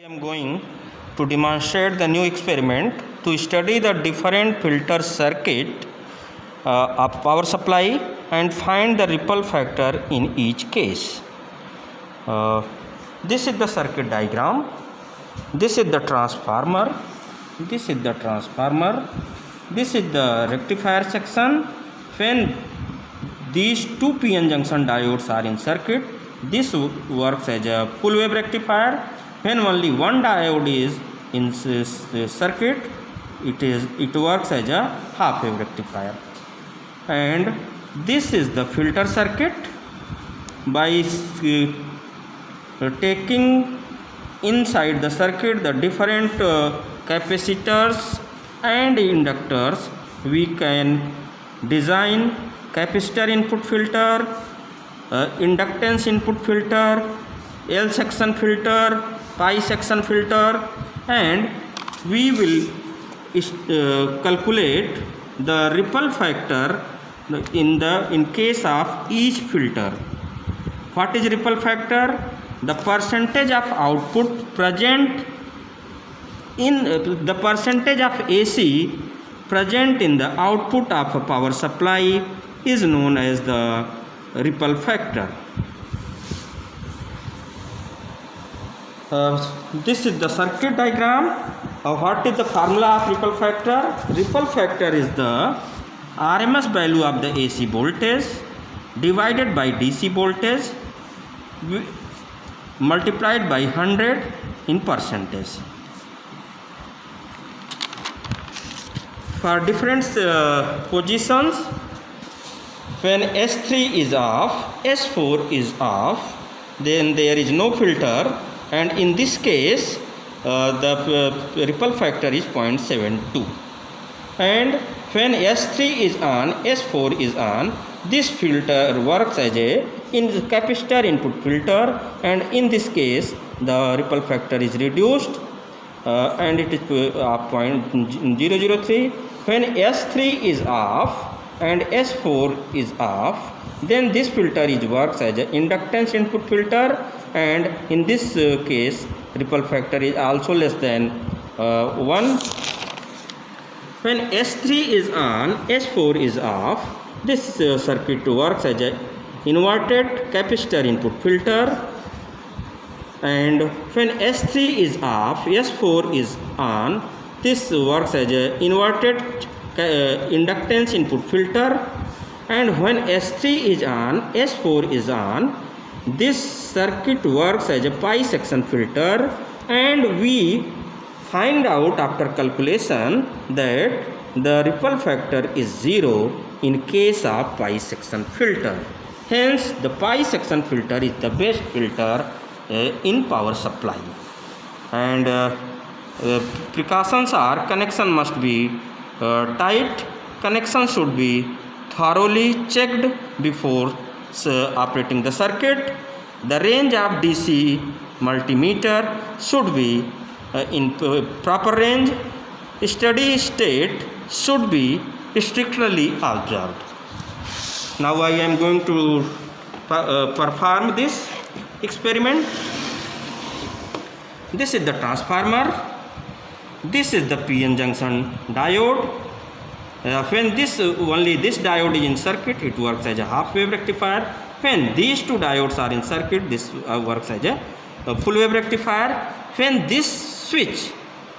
am going to demonstrate the new experiment to study the different filter circuit of power supply and find the ripple factor in each case. This is the circuit diagram. This is the transformer. This is the transformer. This is the rectifier section. When these two PN junction diodes are in circuit, this works as a full wave rectifier. When only one diode is in circuit, it works as a half wave rectifier. And this is the filter circuit. By taking inside the circuit the different capacitors and inductors, we can design capacitor input filter, inductance input filter, L section filter, pi section filter, and we will calculate the ripple factor in case of each filter. What is ripple factor? The percentage of output present in the percentage of AC present in the output of a power supply is known as the ripple factor. This is the circuit diagram. What is the formula of ripple factor? Ripple factor is the RMS value of the AC voltage divided by DC voltage multiplied by 100 in percentage. For different positions, when S3 is off, S4 is off, then there is no filter, and in this case the ripple factor is 0.72. And when S3 is on, S4 is on, this filter works as a capacitor input filter, and in this case the ripple factor is reduced and it is 0.003. When S3 is off and S4 is off, then this filter works as an inductance input filter, and in this case ripple factor is also less than 1. When S3 is on, S4 is off, this circuit works as an inverted capacitor input filter, and when S3 is off, S4 is on, this works as an inverted inductance input filter, and when S3 is on, S4 is on, this circuit works as a pi section filter, and we find out after calculation that the ripple factor is 0 in case of pi section filter. Hence, the pi section filter is the best filter in power supply. And precautions are: connection must be tight, connection should be thoroughly checked before operating the circuit. The range of DC multimeter should be in proper range. Steady state should be strictly observed. Now I am going to perform this experiment. This is the transformer. This is the PN junction diode. When only this diode is in circuit, it works as a half wave rectifier. When these two diodes are in circuit, this works as a full wave rectifier. When this switch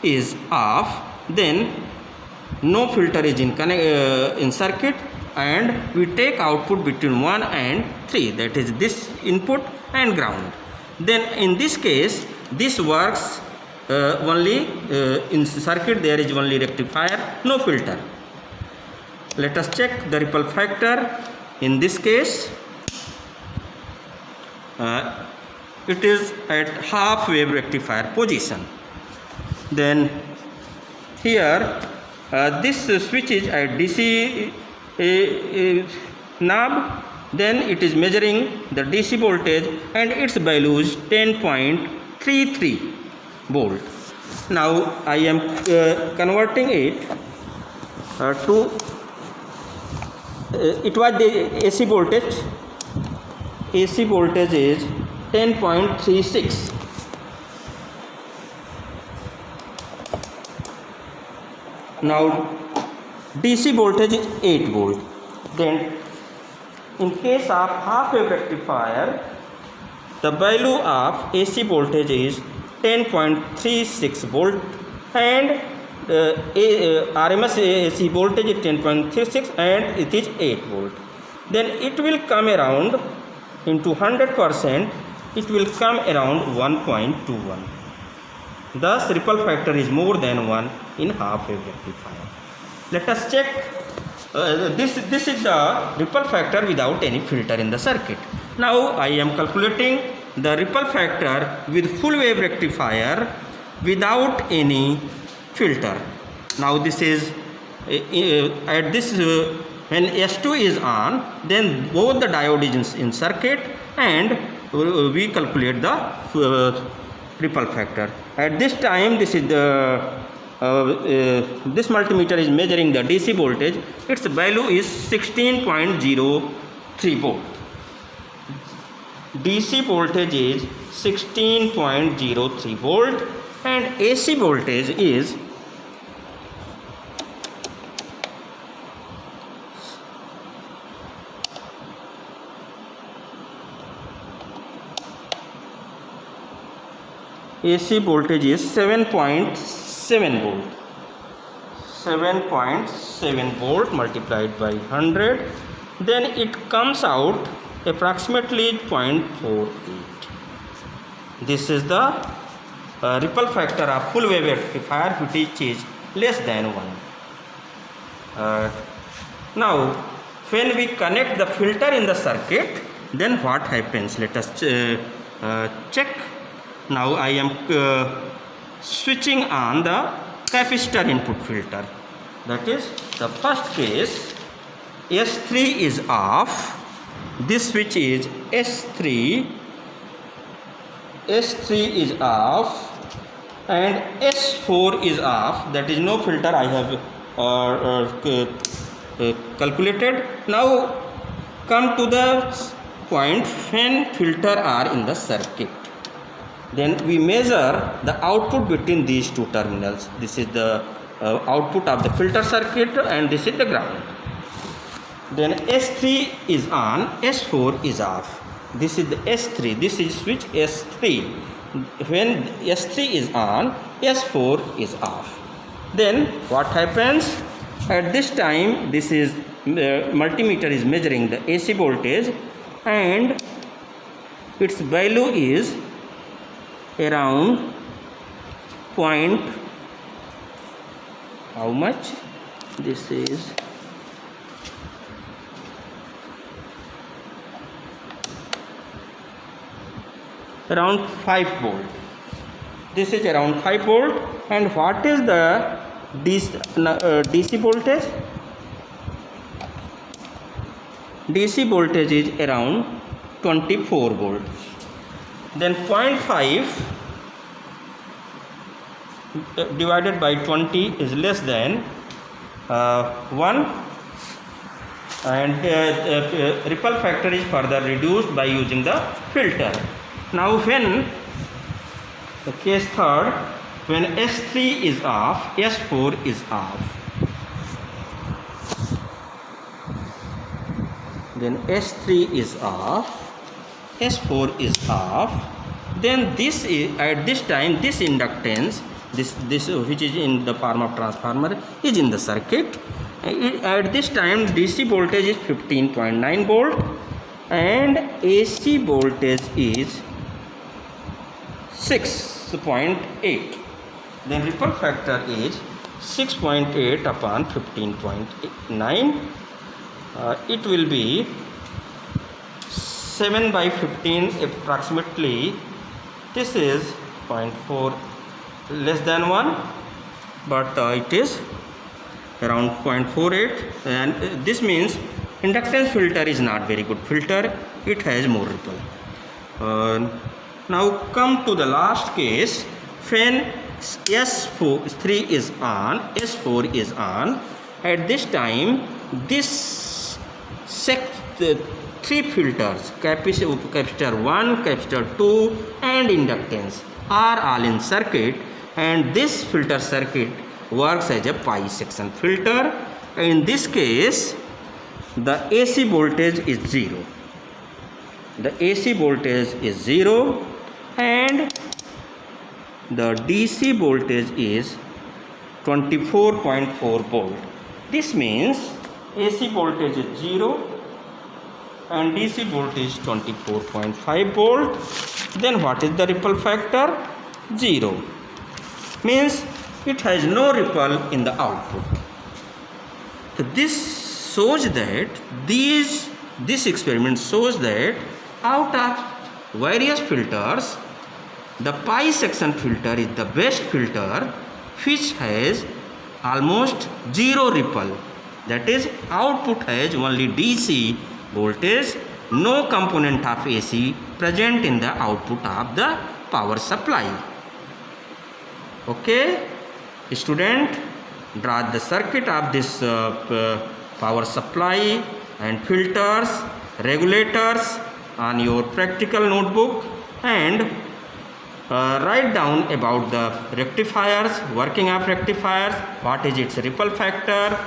is off, then no filter is in circuit, and we take output between 1 and 3, that is this input and ground. Then in this case, this works only in circuit, there is only rectifier, no filter. Let us check the ripple factor. In this case, it is at half wave rectifier position. Then here this switch is at DC knob, then it is measuring the DC voltage, and its value is 10.33 volt. Now I am converting it to it was the AC voltage. AC voltage is 10.36. now DC voltage is 8 volt. Then in case of half wave rectifier, the value of AC voltage is 10.36 volt and RMS AC voltage is 10.36 and it is 8 volt. Then it will come around into 100%, it will come around 1.21. Thus ripple factor is more than 1 in half wave rectifier. Let us check. This is the ripple factor without any filter in the circuit. Now I am calculating the ripple factor with full wave rectifier without any filter. Now this is at this when S2 is on, then both the diode is in circuit and we calculate the ripple factor. At this time, this is the this multimeter is measuring the DC voltage. Its value is 16.03 volt. DC voltage is 16.03 volt and AC voltage is 7.7 volt. 7.7 volt multiplied by 100, then it comes out approximately 0.48. This is the ripple factor of full wave rectifier, which is less than 1. Now when we connect the filter in the circuit, then what happens? Let us check. Now I am switching on the capacitor input filter. That is the first case. S3 is off. This switch is S3. S3 is off and S4 is off. That is no filter I have calculated. Now come to the point when filter are in the circuit. Then we measure the output between these two terminals. This is the output of the filter circuit and this is the ground. Then S3 is on, S4 is off. This is the S3, this is switch S3. When S3 is on, S4 is off. Then what happens? At this time, this is multimeter is measuring the AC voltage and its value is around how much? This is around 5 volt. This is around 5 volt. And what is the DC voltage? DC voltage is around 24 volt. Then 0.5 divided by 20 is less than 1 and ripple factor is further reduced by using the filter. Now when the case third, when S3 is off, S4 is off. Then S3 is off, S4 is off. Then this is at this time this inductance, this which is in the form of transformer is in the circuit. At this time DC voltage is 15.9 volt and AC voltage is 6.8. Then ripple factor is 6.8 upon 15.9. It will be 7 by 15 approximately. This is 0.4 less than 1, but it is around 0.48, and this means inductance filter is not very good filter, it has more ripple. Now come to the last case, when S3 is on, S4 is on. At this time this three filters, capacitor 1, capacitor 2 and inductance are all in circuit, and this filter circuit works as a pi section filter. In this case, the AC voltage is 0. The AC voltage is 0 and the DC voltage is 24.4 volt. This means AC voltage is 0 and DC voltage 24.5 volt. Then what is the ripple factor? 0. Means it has no ripple in the output. So this shows that this experiment shows that out of various filters, the pi section filter is the best filter which has almost 0 ripple. That is, output has only DC voltage, no component of AC present in the output of the power supply. Okay, student, draw the circuit of this power supply and filters, regulators on your practical notebook, and write down about the rectifiers, working of rectifiers, what is its ripple factor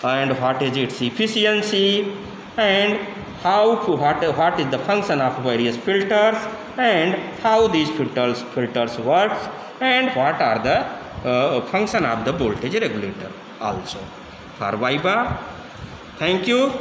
and what is its efficiency, and what is the function of various filters and how these filters work, and what are the function of the voltage regulator also for Viva. Thank you.